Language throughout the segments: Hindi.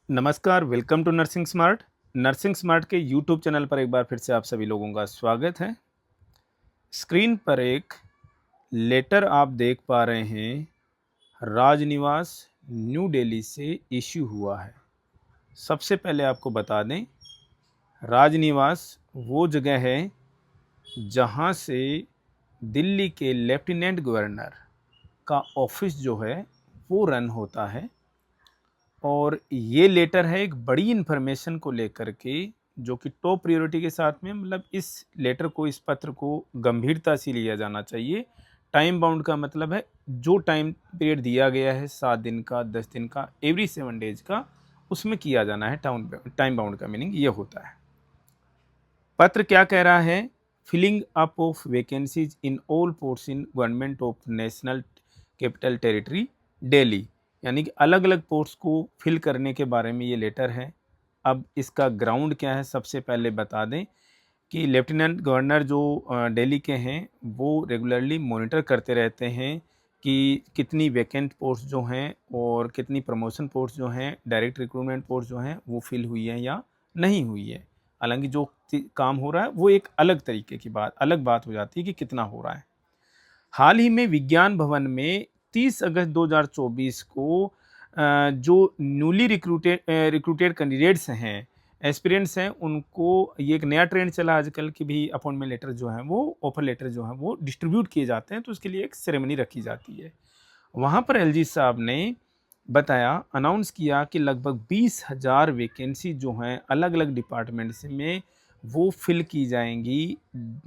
नमस्कार, welcome to nursing smart. Nursing smart के यूट्यूब चैनल पर एक बार फिर से आप सभी लोगों का स्वागत है। स्क्रीन पर एक लेटर आप देख पा रहे हैं, राजनिवास न्यू दिल्ली से इश्यू हुआ है। सबसे पहले आपको बता दें, राजनिवास वो जगह है जहां से दिल्ली के लेफ्टिनेंट गवर्नर का ऑफिस जो है वो रन होता है। और ये लेटर है एक बड़ी इन्फॉर्मेशन को लेकर के, जो कि टॉप प्रायोरिटी के साथ में, मतलब इस लेटर को, इस पत्र को गंभीरता से लिया जाना चाहिए। टाइम बाउंड का मतलब है जो टाइम पीरियड दिया गया है 7 दिन का, 10 दिन का, एवरी 7 डेज का, उसमें किया जाना है। टाइम बाउंड का मीनिंग ये होता है। पत्र क्या कह रहा है? Filling up of vacancies in all posts in government of national capital territory Delhi, यानी कि अलग अलग पोस्ट को फिल करने के बारे में ये लेटर है। अब इसका ग्राउंड क्या है, सबसे पहले बता दें कि लेफ्टिनेंट गवर्नर जो दिल्ली के हैं, वो रेगुलरली मॉनिटर करते रहते हैं कि कितनी वैकेंट पोस्ट जो हैं और कितनी प्रमोशन पोस्ट जो हैं, डायरेक्ट रिक्रूटमेंट पोस्ट जो हैं, वो फिल हुई हैं या नहीं हुई है। हालांकि जो काम हो रहा है वो एक अलग तरीके की बात, अलग बात हो जाती है कि कितना हो रहा है। हाल ही में विज्ञान भवन में 30 अगस्त 2024 को जो न्यूली रिक्रूटेड कैंडिडेट्स हैं, एस्पिरेंट्स हैं, उनको ये एक नया ट्रेंड चला आजकल कि भी अपॉइंटमेंट लेटर जो है वो, ऑफर लेटर जो है वो डिस्ट्रीब्यूट किए जाते हैं, तो उसके लिए एक सेरेमनी रखी जाती है। वहाँ पर एलजी साहब ने बताया, अनाउंस किया कि लगभग 20,000 वैकेंसी जो हैं अलग अलग डिपार्टमेंट्स में, वो फिल की जाएंगी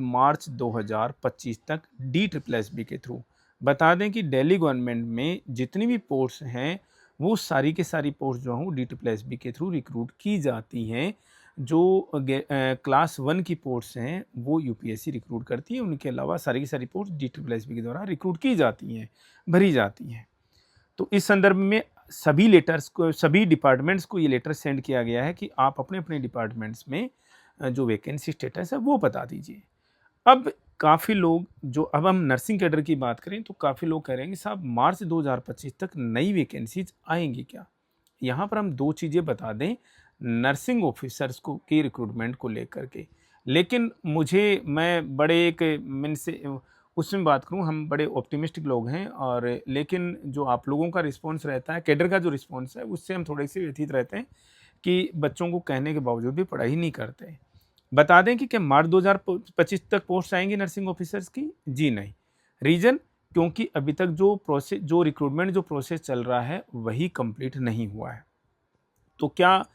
मार्च 2025 तक डी ट्रिपल एस बी के थ्रू। बता दें कि दिल्ली गवर्नमेंट में जितनी भी पोस्ट हैं, वो सारी के सारी पोस्ट जो हैं डी ट्रिपल एस बी के थ्रू रिक्रूट की जाती हैं। जो क्लास 1 की पोस्ट हैं वो यूपीएससी रिक्रूट करती है, उनके अलावा सारी की सारी post D triple S B के द्वारा रिक्रूट की जाती हैं, भरी जाती हैं। तो इस संदर्भ में सभी लेटर्स को, सभी डिपार्टमेंट्स को ये लेटर सेंड किया गया है कि आप अपने अपने डिपार्टमेंट्स में जो वैकेंसी स्टेटस है वो बता दीजिए। अब काफ़ी लोग, जो अब हम नर्सिंग कैडर की बात करें तो काफ़ी लोग कह रहे हैं कि साहब मार्च 2025 तक नई वैकेंसीज आएंगी क्या? यहाँ पर हम दो चीज़ें बता दें नर्सिंग ऑफिसर्स को की रिक्रूटमेंट को लेकर के। लेकिन मैं बड़े एक मन से उसमें बात करूँ, हम बड़े ऑप्टिमिस्टिक लोग हैं, और लेकिन जो आप लोगों का रिस्पॉन्स रहता है, कैडर का जो रिस्पॉन्स है, उससे हम थोड़े से व्यथित रहते हैं कि बच्चों को कहने के बावजूद भी पढ़ाई नहीं करते। बता दें कि क्या मार्च 2025 तक पोस्ट आएंगी नर्सिंग ऑफिसर्स की? जी नहीं। रीज़न, क्योंकि अभी तक जो रिक्रूटमेंट जो प्रोसेस चल रहा है वही कंप्लीट नहीं हुआ है। तो क्या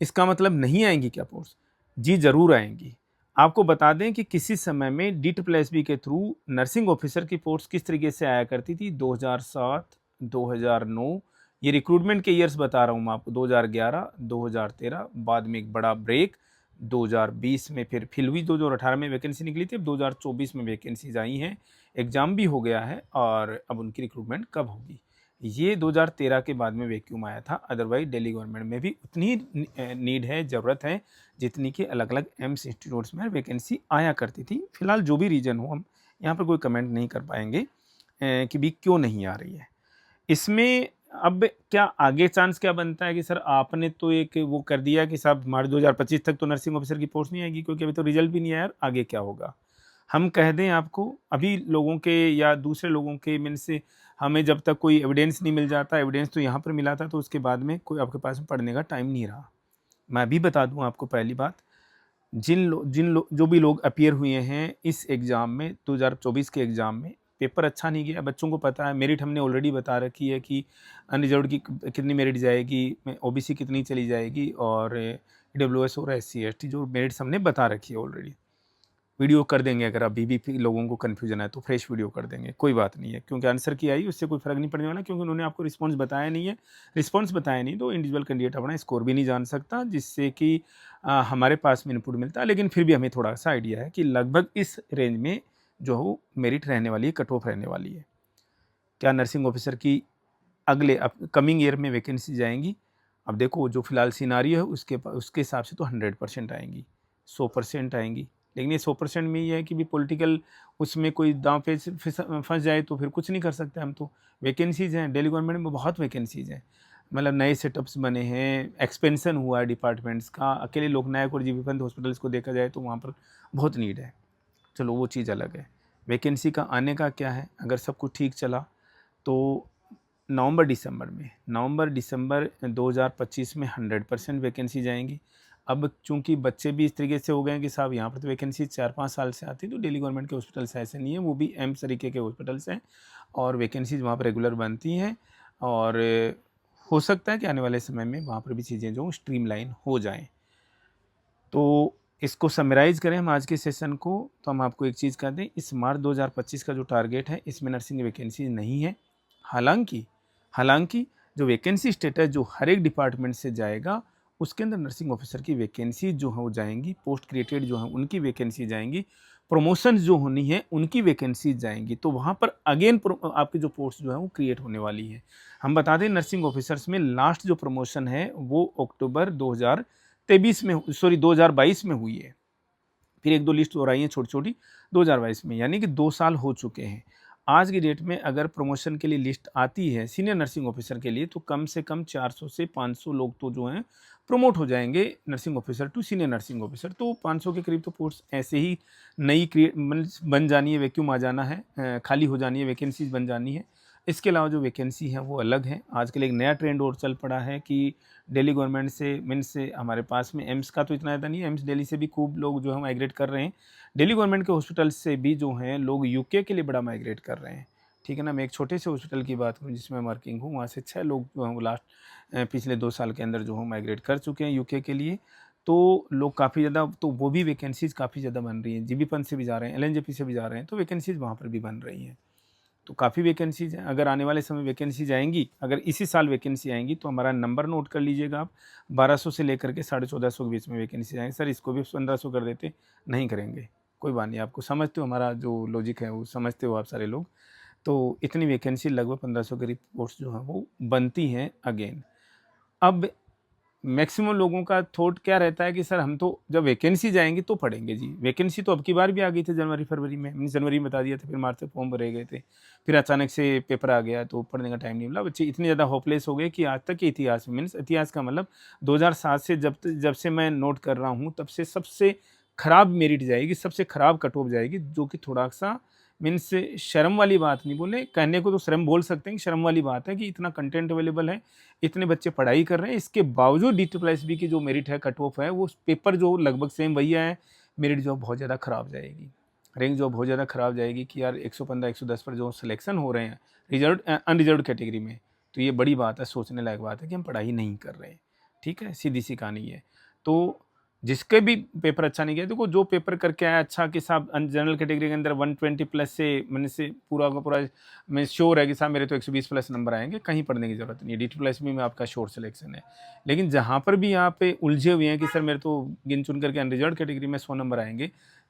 इसका मतलब नहीं आएंगी क्या पोस्ट? जी ज़रूर आएंगी। आपको बता दें कि किसी समय में डी ट्रिपल एस बी के थ्रू नर्सिंग ऑफिसर की पोस्ट किस तरीके से आया करती थी, 2007, 2009, ये रिक्रूटमेंट के ईयर्स बता रहा हूँ मैं आपको, 2011, 2013, बाद में एक बड़ा ब्रेक, 2020 में फिर फिल हुई, 2018 में वैकेंसी निकली थी, अब 2024 में वैकेंसीज आई हैं, एग्ज़ाम भी हो गया है, और अब उनकी रिक्रूटमेंट कब होगी? ये 2013 के बाद में वैक्यूम आया था। अदरवाइज दिल्ली गवर्नमेंट में भी उतनी नीड है, ज़रूरत है, जितनी कि अलग अलग एम्स इंस्टीट्यूट्स में वैकेंसी आया करती थी। फिलहाल जो भी रीज़न हो, हम यहाँ पर कोई कमेंट नहीं कर पाएंगे कि भी क्यों नहीं आ रही है इसमें। अब क्या आगे चांस क्या बनता है कि सर आपने तो एक वो कर दिया कि साहब मार्च 2025 तक तो नर्सिंग ऑफिसर की पोस्ट नहीं आएगी, क्योंकि अभी तो रिजल्ट भी नहीं आया, आगे क्या होगा? हम कह दें आपको, अभी लोगों के या दूसरे लोगों के मीन से हमें जब तक कोई एविडेंस नहीं मिल जाता, एविडेंस तो यहाँ पर मिला था, तो उसके बाद में कोई आपके पास पढ़ने का टाइम नहीं रहा। मैं भी बता दूँ आपको, पहली बात, जो भी लोग अपीयर हुए हैं इस एग्ज़ाम में, 2024 के एग्ज़ाम में, पेपर अच्छा नहीं गया, बच्चों को पता है, मेरिट हमने ऑलरेडी बता रखी है कि अनरिजर्व्ड की कितनी मेरिट जाएगी, ओबीसी कितनी चली जाएगी, और ईडब्ल्यूएस और एससी एसटी जो मेरिट्स हमने बता रखी है ऑलरेडी। वीडियो कर देंगे, अगर अभी भी लोगों को कन्फ्यूजन है तो फ्रेश वीडियो कर देंगे, कोई बात नहीं है, क्योंकि आंसर की आई उससे कोई फ़र्क नहीं पड़ने वाला, क्योंकि उन्होंने आपको रिस्पॉन्स बताया नहीं है। रिस्पॉन्स बताया नहीं तो इंडिविजुअल कैंडिडेट अपना स्कोर भी नहीं जान सकता, जिससे कि हमारे पास में इनपुट मिलता है। लेकिन फिर भी हमें थोड़ा सा आइडिया है कि लगभग इस रेंज में जो हो मेरिट रहने वाली है, कट ऑफ रहने वाली है। क्या नर्सिंग ऑफिसर की अगले कमिंग ईयर में वैकेंसी जाएंगी? अब देखो, जो फिलहाल सिनारियो है उसके हिसाब से तो 100% आएंगी, 100% आएंगी। लेकिन ये 100% में ये है कि भी पॉलिटिकल उसमें कोई दांव पे फंस जाए तो फिर कुछ नहीं कर सकते हम तो। वैकेंसीज़ हैं, दिल्ली गवर्नमेंट में बहुत वैकेंसीज़ हैं। मतलब नए सेटअप्स बने हैं, एक्सपेंशन हुआ है डिपार्टमेंट्स का। अकेले लोकनायक और जीबी पंत हॉस्पिटल्स को देखा जाए तो वहाँ पर बहुत नीड है, चलो वो चीज़ अलग है। वैकेंसी का आने का क्या है, अगर सब कुछ ठीक चला तो नवंबर दिसंबर 2025 में 100% वैकेंसी जाएंगी। अब चूंकि बच्चे भी इस तरीके से हो गए हैं कि साहब यहाँ पर तो वैकेंसी 4-5 साल से आती है, तो दिल्ली गवर्नमेंट के हॉस्पिटल्स ऐसे नहीं है, वो भी एम्स तरीके के हॉस्पिटल्स हैं और वैकेंसीज वहाँ पर रेगुलर बनती हैं। और हो सकता है कि आने वाले समय में वहाँ पर भी चीज़ें जो स्ट्रीमलाइन हो जाएँ। तो इसको समराइज़ करें हम आज के सेशन को, तो हम आपको एक चीज़ कह दें, इस मार्च 2025 का जो टारगेट है इसमें नर्सिंग वैकेंसी नहीं है। हालांकि जो वैकेंसी स्टेटस जो हर एक डिपार्टमेंट से जाएगा उसके अंदर नर्सिंग ऑफिसर की वैकेंसी जो है वो जाएंगी, पोस्ट क्रिएटेड जो है उनकी वैकेंसी जाएंगी, प्रमोशन जो होनी है उनकी वैकेंसी जाएंगी। तो वहाँ पर अगेन आपकी जो पोस्ट जो है वो क्रिएट होने वाली है। हम बता दें नर्सिंग ऑफिसर्स में लास्ट जो प्रमोशन है वो अक्टूबर 2022 में हुई है। फिर 1-2 लिस्ट और आई हैं छोटी-छोटी 2022 में, यानी कि 2 साल हो चुके हैं। आज की डेट में अगर प्रमोशन के लिए लिस्ट आती है सीनियर नर्सिंग ऑफिसर के लिए, तो कम से कम 400 से 500 लोग तो जो हैं प्रमोट हो जाएंगे nursing officer to senior nursing officer. तो 500 के करीब तो पोस्ट ऐसे ही नई बन जानी है, वैक्यूम आ जाना है, खाली हो जानी है, वैकेंसीज बन जानी है। इसके अलावा जो वैकेंसी है वो अलग है। आजकल एक नया ट्रेंड और चल पड़ा है कि दिल्ली गवर्नमेंट से मीन्स से हमारे पास में एम्स का तो इतना ज़्यादा नहीं है, एम्स दिल्ली से भी खूब लोग जो है माइग्रेट कर रहे हैं। दिल्ली गवर्नमेंट के हॉस्पिटल से भी जो हैं लोग यूके के लिए बड़ा माइग्रेट कर रहे हैं। ठीक है ना, मैं एक छोटे से हॉस्पिटल की बात करूँ जिसमें वर्किंग हूँ, वहाँ से 6 लोग जो हैं वो पिछले 2 साल के अंदर जो है माइग्रेट कर चुके हैं यूके के लिए। तो लोग काफ़ी ज़्यादा, तो वो भी वैकेंसीज़ काफ़ी ज़्यादा बन रही हैं। जीबी पंत से भी जा रहे हैं, एलएनजेपी से भी जा रहे हैं, तो वैकेंसीज़ वहाँ पर भी बन रही हैं। तो काफ़ी वैकेंसीज़ हैं। अगर आने वाले समय वैकेंसीज आएंगी, अगर इसी साल वैकेंसी आएंगी तो हमारा नंबर नोट कर लीजिएगा आप, 1200 से लेकर के 1450 के बीच में वैकेंसी आएंगी। सर इसको भी 1500 कर देते, नहीं करेंगे, कोई बात नहीं। आपको समझते हो हमारा जो लॉजिक है वो समझते हो आप सारे लोग। तो इतनी वैकेंसी लगभग 1500 करीब पोस्ट जो हैं वो बनती हैं अगेन। अब मैक्सिमम लोगों का थॉट क्या रहता है कि सर हम तो जब वैकेंसी जाएंगी तो पढ़ेंगे जी। वैकेंसी तो अब की बार भी आ गई थी जनवरी फरवरी में, हमने जनवरी में बता दिया था, फिर मार्च से फॉर्म भरे गए थे, फिर अचानक से पेपर आ गया तो पढ़ने का टाइम नहीं मिला। बच्चे इतने ज़्यादा होपलेस हो गए कि आज तक के इतिहास में, मीन्स इतिहास का मतलब 2007 से जब से मैं नोट कर रहा हूँ तब से सबसे खराब मेरिट जाएगी, सबसे खराब कट ऑफ जाएगी, जो कि थोड़ा सा मीन्स शर्म वाली बात नहीं, बोले कहने को तो शर्म बोल सकते हैं कि शर्म वाली बात है कि इतना कंटेंट अवेलेबल है, इतने बच्चे पढ़ाई कर रहे हैं, इसके बावजूद DSSB की जो मेरिट है, कट ऑफ है, वो पेपर जो लगभग सेम वही है, मेरिट जो बहुत ज़्यादा ख़राब जाएगी, रैंक जो बहुत ज़्यादा ख़राब जाएगी कि यार 115-110 पर जो सिलेक्शन हो रहे हैं रिजर्व अनरिजर्व कैटेगरी में, तो ये बड़ी बात है, सोचने लायक बात है कि हम पढ़ाई नहीं कर रहे हैं। ठीक है, सीधी सी कहानी है। तो जिसके भी पेपर अच्छा नहीं गया, देखो जो पेपर करके आया अच्छा कि साहब जनरल कैटेगरी के अंदर 120 प्लस से मैंने से पूरा का पूरा मैं श्योर है कि साहब मेरे तो 120 प्लस नंबर आएंगे, कहीं पढ़ने की ज़रूरत नहीं है, DSSB में आपका श्योर सिलेक्शन है। लेकिन जहाँ पर भी यहाँ पे उलझे हुए हैं कि सर मेरे तो गिन चुन करके अनरिजर्व कैटेगरी में 100 नंबर आएंगे,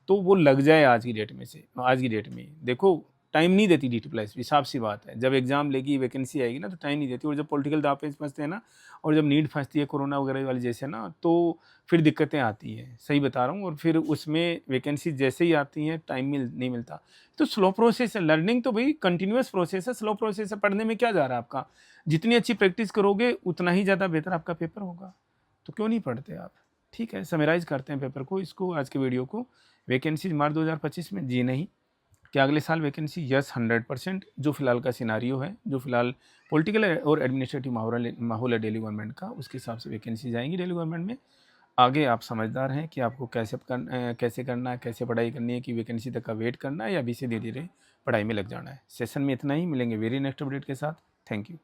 तो वो लग जाए आज की डेट में देखो टाइम नहीं देती DSSB, साफ सी बात है। जब एग्जाम लेगी, वैकेंसी आएगी ना, तो टाइम नहीं देती, और जब पॉलिटिकल दाव पे फंसते हैं ना, और जब नीड फंसती है कोरोना वगैरह वाली जैसे ना, तो फिर दिक्कतें आती हैं, सही बता रहा हूँ। और फिर उसमें वैकेंसी जैसे ही आती हैं टाइम नहीं मिलता। तो स्लो प्रोसेस है, लर्निंग तो भाई कंटिन्यूअस प्रोसेस है, स्लो प्रोसेस है। पढ़ने में क्या जा रहा है आपका, जितनी अच्छी प्रैक्टिस करोगे उतना ही ज़्यादा बेहतर आपका पेपर होगा। तो क्यों नहीं पढ़ते आप। ठीक है, समराइज़ करते हैं पेपर को, इसको आज के वीडियो को। वैकेंसी मार्च 2025 में जी नहीं, क्या अगले साल वैकेंसी, यस 100%। जो फिलहाल का सिनारियो है, जो फिलहाल पॉलिटिकल और एडमिनिस्ट्रेटिव माहौल है दिल्ली गवर्नमेंट का, उसके हिसाब से वैकेंसी जाएंगी दिल्ली गवर्नमेंट में। आगे आप समझदार हैं कि आपको कैसे करना है, कैसे पढ़ाई करनी है, कि वैकेंसी तक का वेट करना है या अभी से धीरे धीरे पढ़ाई में लग जाना है। सेशन में इतना ही, मिलेंगे वेरी नेक्स्ट अपडेट के साथ। Thank you.